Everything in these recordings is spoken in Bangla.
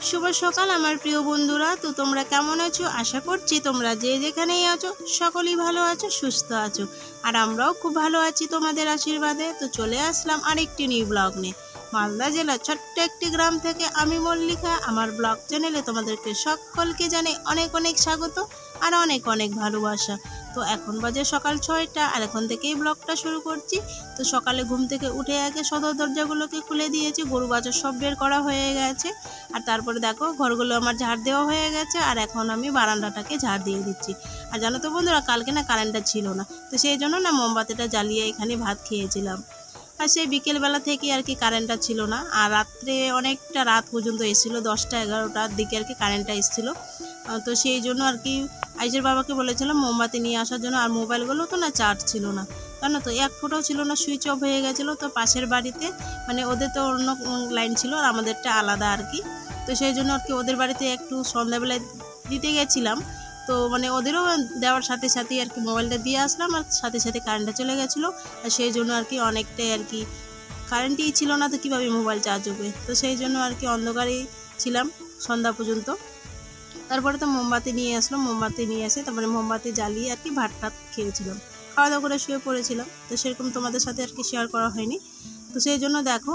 শুভ সকাল আমার প্রিয় বন্ধুরা। তো তোমরা কেমন আছো? আশা করছি তোমরা যে যেখানেই আছো সকলেই ভালো আছো, সুস্থ আছো। আর আমরাও খুব ভালো আছি তোমাদের আশীর্বাদে। তো চলে আসলাম আরেকটি নিউ ব্লগ নিয়ে। মালদা জেলার ছোট্ট একটি গ্রাম থেকে আমি মল্লিকা। আমার ব্লগ চ্যানেলে তোমাদেরকে সকলকে জানাই অনেক অনেক স্বাগত আর অনেক অনেক ভালোবাসা। তো এখন বাজে সকাল 6টা আর এখন থেকেই ব্লগটা শুরু করছি। তো সকালে ঘুম থেকে উঠে আগে সদর দরজাগুলোকে খুলে দিয়েছি, গরু বাছুর সব বের করা হয়ে গেছে। আর তারপরে দেখো ঘরগুলো আমার ঝাড় দেওয়া হয়ে গেছে আর এখন আমি বারান্দাটাকে ঝাড় দিয়ে দিচ্ছি। আর জানো তো বন্ধুরা, কালকে না কারেন্টটা ছিল না, তো সেই জন্য না মোমবাতিটা জ্বালিয়ে এখানে ভাত খেয়েছিলাম। আর সেই বিকেলবেলা থেকে আর কি কারেন্টটা ছিল না, আর রাত্রে অনেকটা রাত পর্যন্ত এসেছিলো, 10টা-11টার দিকে আর কি কারেন্টটা এসেছিলো। তো সেই জন্য আর কি আইজের বাবাকে বলেছিলাম মোমবাতি নিয়ে আসার জন্য। আর মোবাইলগুলো তো না চার্জ ছিল না, জানো তো, এক ফুটাও ছিল না, সুইচ অফ হয়ে গেছিলো। তো পাশের বাড়িতে মানে ওদের তো অন্য লাইন ছিল আর আমাদেরটা আলাদা আর কি। তো সেই জন্য আর কি ওদের বাড়িতে একটু সন্ধ্যাবেলায় দিতে গেছিলাম। তো মানে ওদেরও দেওয়ার সাথে সাথেই আর কি মোবাইলটা দিয়ে আসলাম আর সাথে সাথে কারেন্টটা চলে গেছিলো। আর সেই জন্য আর কি অনেকটাই আর কি কারেন্টই ছিল না, তো কীভাবে মোবাইল চার্জ হবে। তো সেই জন্য আর কি অন্ধকারেই ছিলাম সন্ধ্যা পর্যন্ত। তারপরে তো মোমবাতি নিয়ে আসলাম, মোমবাতি নিয়ে এসে তারপরে মোমবাতি জ্বালিয়ে আর কি ভাত টাত খেয়েছিলাম, খাওয়া দাওয়া করে শুয়ে পড়েছিলাম। তো সেরকম তোমাদের সাথে আর কি শেয়ার করা হয়নি। তো সেই জন্য দেখো,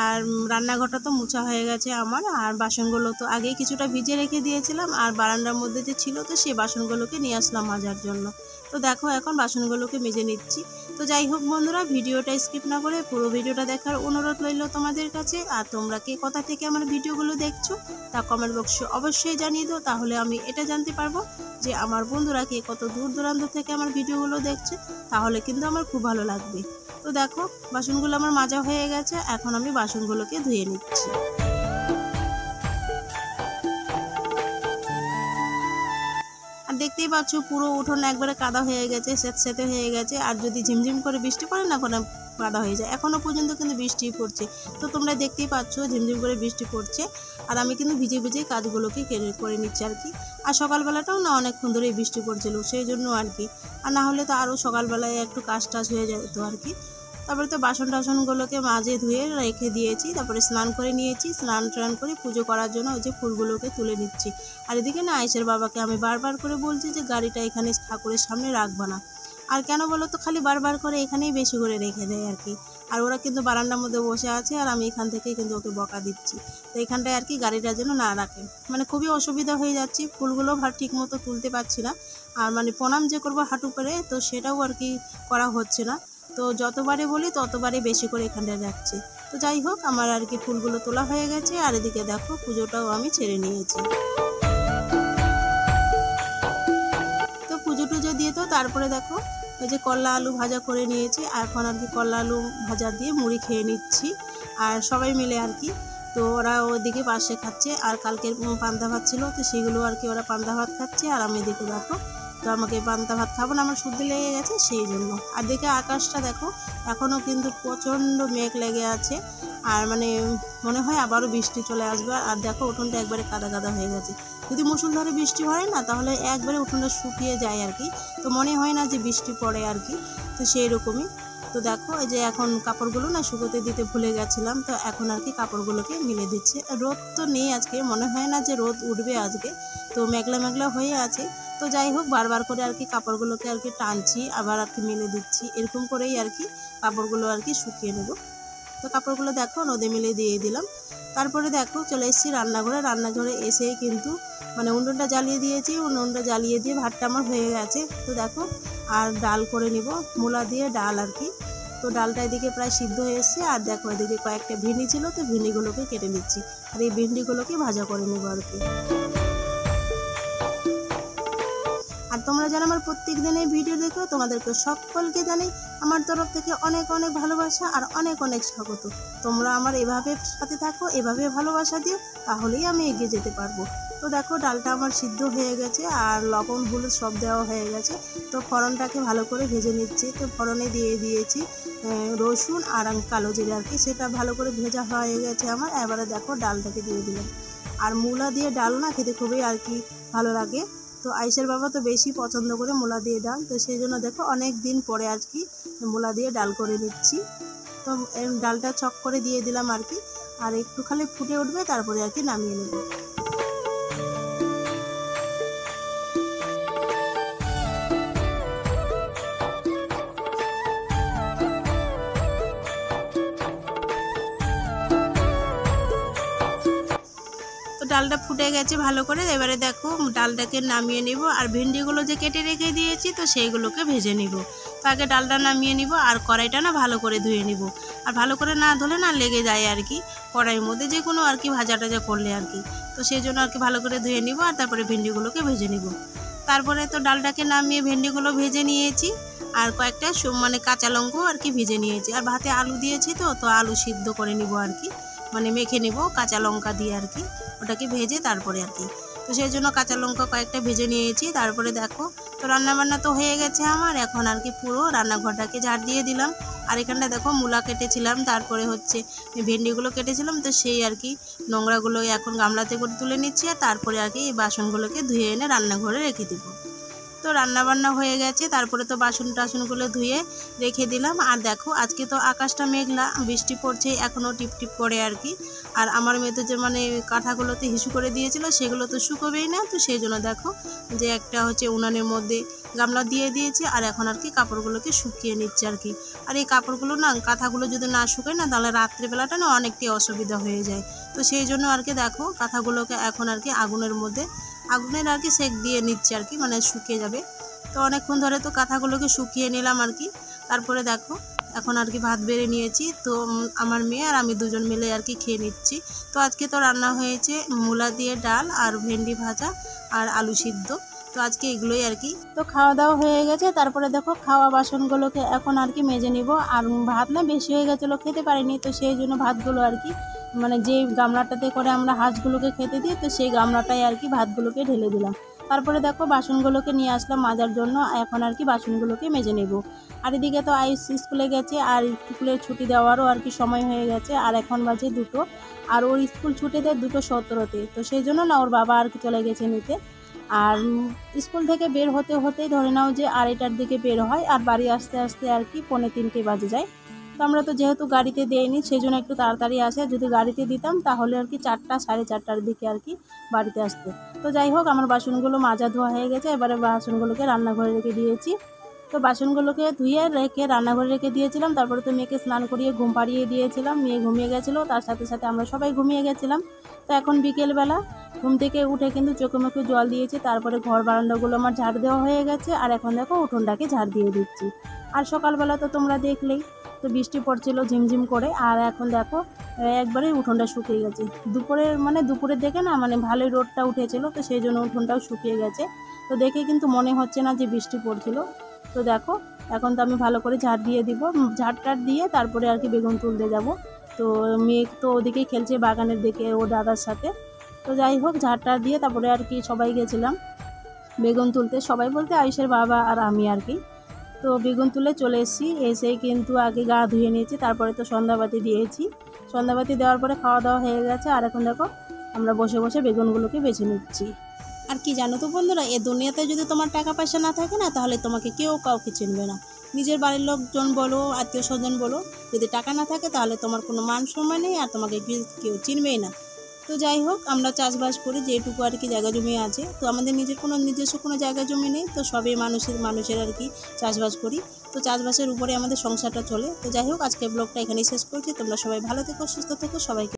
আর রান্নাঘরটা তো মোছা হয়ে গেছে আমার। আর বাসনগুলো তো আগেই কিছুটা ভিজে রেখে দিয়েছিলাম, আর বারান্দার মধ্যে যে ছিল তো সেই বাসনগুলোকে নিয়ে আসলাম মাজার জন্য। তো দেখো এখন বাসনগুলোকে মেজে নিচ্ছি। তো যাই হোক বন্ধুরা, ভিডিওটা স্কিপ না করে পুরো ভিডিওটা দেখার অনুরোধ রইল তোমাদের কাছে। আর তোমরা কে কোথা থেকে আমার ভিডিওগুলো দেখছো তা কমেন্ট বক্সে অবশ্যই জানিয়ে দাও, তাহলে আমি এটা জানতে পারবো যে আমার বন্ধুরা কে কত দূর দূরান্ত থেকে আমার ভিডিওগুলো দেখছে, তাহলে কিন্তু আমার খুব ভালো লাগবে। তো দেখো বাসনগুলো আমার মাজা হয়ে গেছে, এখন আমি বাসনগুলোকে ধুয়ে নিচ্ছি। আর দেখতেই পাচ্ছ পুরো উঠোন একবারে কাদা হয়ে গেছে, স্যাঁতস্যাঁতে হয়ে গেছে। আর যদি ঝিমঝিম করে বৃষ্টি পড়ে না, কোনো কাদা হয়ে যায়। এখনও পর্যন্ত কিন্তু বৃষ্টি পড়ছে, তো তোমরা দেখতেই পাচ্ছ ঝিমঝিম করে বৃষ্টি পড়ছে। আর আমি কিন্তু ভিজে ভিজে কাজগুলোকে করে নিচ্ছি আর কি। আর সকালবেলাটাও না অনেকক্ষণ ধরেই বৃষ্টি পড়ছিল, সেই জন্য আর কি। আর না হলে তো আরও সকালবেলায় একটু কাজ টাজ হয়ে যেত আর কি। তারপরে তো বাসন টাসনগুলোকে মাজে ধুয়ে রেখে দিয়েছি, তারপরে স্নান করে নিয়েছি। স্নান টান করে পুজো করার জন্য ওই যে ফুলগুলোকে তুলে নিচ্ছি। আর এদিকে না আয়েশের বাবাকে আমি বারবার করে বলছি যে গাড়িটা এখানে ঠাকুরের সামনে রাখবা না। আর কেন বলো তো, খালি বারবার করে এখানেই বেশি করে রেখে দেয় আর কি। আর ওরা কিন্তু বারান্দার মধ্যে বসে আছে আর আমি এখান থেকেই কিন্তু ওকে বকা দিচ্ছি। তো এখানটায় আর কি গাড়িটা যেন না রাখে, মানে খুবই অসুবিধা হয়ে যাচ্ছে, ফুলগুলো ঠিক মতো তুলতে পারছি না। আর মানে প্রণাম যে করবো হাঁটু করে, তো সেটাও আর কি করা হচ্ছে না। তো যতবারে বলি ততবারে বেশি করে এখানটায় রাখছি। তো যাই হোক, আমার আর কি ফুলগুলো তোলা হয়ে গেছে। আর এদিকে দেখো পুজোটাও আমি ছেড়ে নিয়েছি। তো পুজো টুজো দিয়ে তো তারপরে দেখো ওই যে করলা আলু ভাজা করে নিয়েছি। এখন আর কি করলা আলু ভাজা দিয়ে মুড়ি খেয়ে নিচ্ছি আর সবাই মিলে আর কি। তো ওরা ওদিকে পাশে খাচ্ছে, আর কালকের পান্তা ভাত ছিল তো সেগুলো আর কি ওরা পান্তা ভাত খাচ্ছে আর আমি এদিকে দেখো। তো আমাকে পান্তা ভাত খাবো না, আমার সর্দি লেগে গেছে সেই জন্য। আর দেখে আকাশটা দেখো, এখনও কিন্তু প্রচণ্ড মেঘ লেগে আছে। আর মানে মনে হয় আবারও বৃষ্টি চলে আসবে। আর দেখো উঠোনটা একবারে কাদা কাদা হয়ে গেছে। যদি মুষলধারে বৃষ্টি হয় না, তাহলে একবারে উঠোনটা শুকিয়ে যায় আর কি। তো মনে হয় না যে বৃষ্টি পড়ে আর কি। তো সেই রকমই। তো দেখো এই যে এখন কাপড়গুলো না শুকোতে দিতে ভুলে গেছিলাম, তো এখন আর কি কাপড়গুলোকে মিলে দিচ্ছে। রোদ তো নেই আজকে, মনে হয় না যে রোদ উঠবে আজকে, তো মেঘলা মেঘলা হয়ে আছে। তো যাই হোক, বারবার করে আর কি কাপড়গুলোকে আর কি টানছি, আবার আর কি মেলে দিচ্ছি, এরকম করেই আর কি কাপড়গুলো আর কি শুকিয়ে নেব। তো কাপড়গুলো দেখো রোদে মিলে দিয়ে দিলাম। তারপরে দেখো চলে এসেছি রান্নাঘরে। রান্নাঘরে এসেই কিন্তু মানে উনুনটা জ্বালিয়ে দিয়েছি, উনুনটা জ্বালিয়ে দিয়ে ভাতটা আমার হয়ে গেছে। তো দেখো আর ডাল করে নিব, মূলা দিয়ে ডাল আর কি। তো ডালটা এদিকে প্রায় সিদ্ধ হয়ে এসছে। আর দেখো এদিকে কয়েকটা ভিন্ডি ছিল, তো ভিন্ডিগুলোকে কেটে নিচ্ছি আর এই ভিন্ডিগুলোকে ভাজা করে নেবো আর কি। আর তোমরা যারা আমার প্রত্যেক দিনের ভিডিও দেখো, তোমাদেরকে সকলকে জানাই আমার তরফ থেকে অনেক অনেক ভালোবাসা আর অনেক অনেক স্বাগত। তোমরা আমার এভাবে সাথে থাকো, এভাবে ভালোবাসা দিও, তাহলেই আমি এগিয়ে যেতে পারবো। তো দেখো ডালটা আমার সিদ্ধ হয়ে গেছে আর লবণ হলুদ সব দেওয়া হয়ে গেছে। তো ফোড়নটাকে ভালো করে ভেজে নিচ্ছি। তো ফোড়নে দিয়ে দিয়েছি রসুন আর কালো জিরে আর কি, সেটা ভালো করে ভেজা হয়ে গেছে আমার। এবারে দেখো ডালটাকে দিয়ে দিলাম। আর মূলা দিয়ে ডাল না খেতে খুবই আর কি ভালো লাগে। তো আয়েশের বাবা তো বেশি পছন্দ করে মূলা দিয়ে ডাল, তো সেই জন্য দেখো অনেক দিন পরে আজকে মূলা দিয়ে ডাল করে নিচ্ছি। তো ডালটা চক করে দিয়ে দিলাম আর কি। আর একটু খালি ফুটে উঠবে, তারপরে আর কি নামিয়ে নেব। ডালটা ফুটে গেছে ভালো করে। এবারে দেখো ডালটাকে নামিয়ে নিব, আর ভেন্ডিগুলো যে কেটে রেখে দিয়েছি তো সেইগুলোকে ভেজে নিব। তো আগে ডালটা নামিয়ে নিব, আর কড়াইটা না ভালো করে ধুয়ে নিব। আর ভালো করে না ধুলে না লেগে যায় আর কি কড়াইয়ের মধ্যে, যে কোনো আর কি ভাজা টাজা করলে আর কি। তো সেই জন্য আর কি ভালো করে ধুয়ে নিব, আর তারপরে ভেন্ডিগুলোকে ভেজে নিব। তারপরে তো ডালটাকে নামিয়ে ভেন্ডিগুলো ভেজে নিয়েছি, আর কয়েকটা মানে কাঁচা লঙ্কাও আর কি ভেজে নিয়েছি। আর ভাতে আলু দিয়েছি তো আলু সিদ্ধ করে নিব আর কি, মানে মেখে নিব কাঁচা লঙ্কা দিয়ে আর কি, ওটাকে ভেজে তারপরে আর কি। তো সেই জন্য কাঁচা লঙ্কা কয়েকটা ভেজে নিয়েছি। তারপরে দেখো তো রান্নাবান্না তো হয়ে গেছে আমার। এখন আর কি পুরো রান্নাঘরটাকে ঝাড় দিয়ে দিলাম। আর এখানটা দেখো মূলা কেটেছিলাম, তারপরে হচ্ছে ভেন্ডিগুলো কেটেছিলাম, তো সেই আর কি নোংরাগুলো এখন গামলাতে করে তুলে নিচ্ছি। আর তারপরে আর কি এই বাসনগুলোকে ধুয়ে এনে রান্নাঘরে রেখে দেবো। তো রান্নাবান্না হয়ে গেছে, তারপরে তো বাসন টাসনগুলো ধুয়ে রেখে দিলাম। আর দেখো আজকে তো আকাশটা মেঘলা, বৃষ্টি পড়ছে এখনও টিপটিপ করে আর কি। আর আমার মেয়ে তো যে মানে কাঁথাগুলোতে হিসু করে দিয়েছিল সেগুলো তো শুকোবেই না, তো সেই জন্য দেখো যে একটা হচ্ছে উনানের মধ্যে গামলা দিয়ে দিয়েছি, আর এখন আর কি কাপড়গুলোকে শুকিয়ে নিচ্ছে আর কি। আর এই কাপড়গুলো না কাঁথাগুলো যদি না শুকায় না তাহলে রাত্রিবেলাটা না অনেকটাই অসুবিধা হয়ে যায়। তো সেই জন্য আর কি দেখো কাঁথাগুলোকে এখন আর কি আগুনের আর কি সেক দিয়ে নিচ্ছে আর কি, মানে শুকিয়ে যাবে। তো অনেকক্ষণ ধরে তো কাঁথাগুলোকে শুকিয়ে নিলাম আর কি। তারপরে দেখো এখন আর কি ভাত বেড়ে নিয়েছি, তো আমার মেয়ে আর আমি দুজন মিলে আর কি খেয়ে নিচ্ছি। তো আজকে তো রান্না হয়েছে মূলা দিয়ে ডাল, আর ভেন্ডি ভাজা, আর আলু সিদ্ধ। তো আজকে এগুলোই আর কি। তো খাওয়া দাওয়া হয়ে গেছে, তারপরে দেখো খাওয়া বাসনগুলোকে এখন আর কি মেজে নিব। আর ভাত না বেশি হয়ে গেছিলো, খেতে পারিনি, তো সেই জন্য ভাতগুলো আর কি মানে যে গামলাটাতে করে আমরা হাঁসগুলোকে খেতে দিই, তো সেই গামলাটাই আর কি ভাতগুলোকে ঢেলে দিলাম। তারপরে দেখো বাসনগুলোকে নিয়ে আসলাম মাজার জন্য, এখন আর কি বাসনগুলোকে মেজে নেব। আর এদিকে তো আইস স্কুলে গেছে, আর স্কুলের ছুটি দেওয়ারও আর কি সময় হয়ে গেছে। আর এখন বাজে 2টো, আর ওর স্কুল ছুটি দেয় 2:17-তে। তো সেই জন্য না ওর বাবা আর কি চলে গেছে নিতে। আর স্কুল থেকে বের হতে হতেই ধরে নাও যে 2:30টার দিকে বের হয়, আর বাড়ি আসতে আসতে আর কি 2:45 বাজে যায়। তো আমরা তো যেহেতু গাড়িতে দেইনি সেই জন্য একটু তাড়াতাড়ি আসে, যদি গাড়িতে দিতাম তাহলে আর কি 4টা 4:30টার দিকে আর কি বাড়িতে আসতো। তো যাই হোক আমার বাসনগুলো মাজা ধোয়া হয়ে গেছে, এবারে বাসনগুলোকে রান্নাঘরে রেখে দিয়েছি। তো বাসনগুলোকে ধুয়ে রেখে রান্নাঘরে রেখে দিয়েছিলাম। তারপরে তো মেয়েকে স্নান করিয়ে ঘুম পাড়িয়ে দিয়েছিলাম, মেয়ে ঘুমিয়ে গেছিলো, তার সাথে সাথে আমরা সবাই ঘুমিয়ে গেছিলাম। তো এখন বিকেলবেলা ঘুম থেকে উঠে কিন্তু চোখে মুখে জল দিয়েছি, তারপরে ঘর বারান্দাগুলো আমার ঝাড় দেওয়া হয়ে গেছে। আর এখন দেখো উঠোনটাকে ঝাড় দিয়ে দিচ্ছি। আর সকালবেলা তো তোমরা দেখলেই, তো বৃষ্টি পড়ছিল ঝিমঝিম করে। আর এখন দেখো একবারেই উঠোনটা শুকিয়ে গেছে। দুপুরের দিকে না মানে ভালোই রোদটা উঠেছিল, তো সেই জন্য উঠোনটাও শুকিয়ে গেছে। তো দেখে কিন্তু মনে হচ্ছে না যে বৃষ্টি পড়ছিল। তো দেখো এখন তো আমি ভালো করে ঝাড় দিয়ে দিব, ঝাড়টার দিয়ে তারপরে আর কি বেগুন তুলতে যাব। তো মেয়ে তো ওদিকেই খেলছে বাগানের দিকে ও দাদার সাথে। তো যাই হোক ঝাড়টা দিয়ে তারপরে আর কি সবাই গেছিলাম বেগুন তুলতে, সবাই বলতে আয়ুষের বাবা আর আমি আর কি। তো বেগুন তুলে চলে এসেছি, এসেই কিন্তু আগে গা ধুয়ে নিয়েছি, তারপরে তো সন্ধ্যাবাতি দিয়েছি। সন্ধ্যাবাতি দেওয়ার পরে খাওয়া দাওয়া হয়ে গেছে, আর এখন দেখো আমরা বসে বসে বেগুনগুলোকে বেছে নিচ্ছি। আর কি জানো তো বন্ধুরা, এ দুনিয়াতে যদি তোমার টাকা পয়সা না থাকে না তাহলে তোমাকে কেউ কাউকে চিনবে না। নিজের বাড়ির লোকজন বলো, আত্মীয় স্বজন বলো, যদি টাকা না থাকে তাহলে তোমার কোনো মান সম্মান নেই, আর তোমাকে কেউ চিনবেই না। তো যাই হোক আমরা চাষবাস করি, যেটুকু আর কি জায়গা জমি আছে, তো আমাদের নিজস্ব কোনো জায়গা জমি নেই, তো সবই মানুষের আর কি চাষবাস করি। তো চাষবাসের উপরে আমাদের সংসারটা চলে। তো যাই হোক আজকে ব্লগটা এখানেই শেষ করছি। তোমরা সবাই ভালো থেকো, সুস্থ থেকো, সবাইকে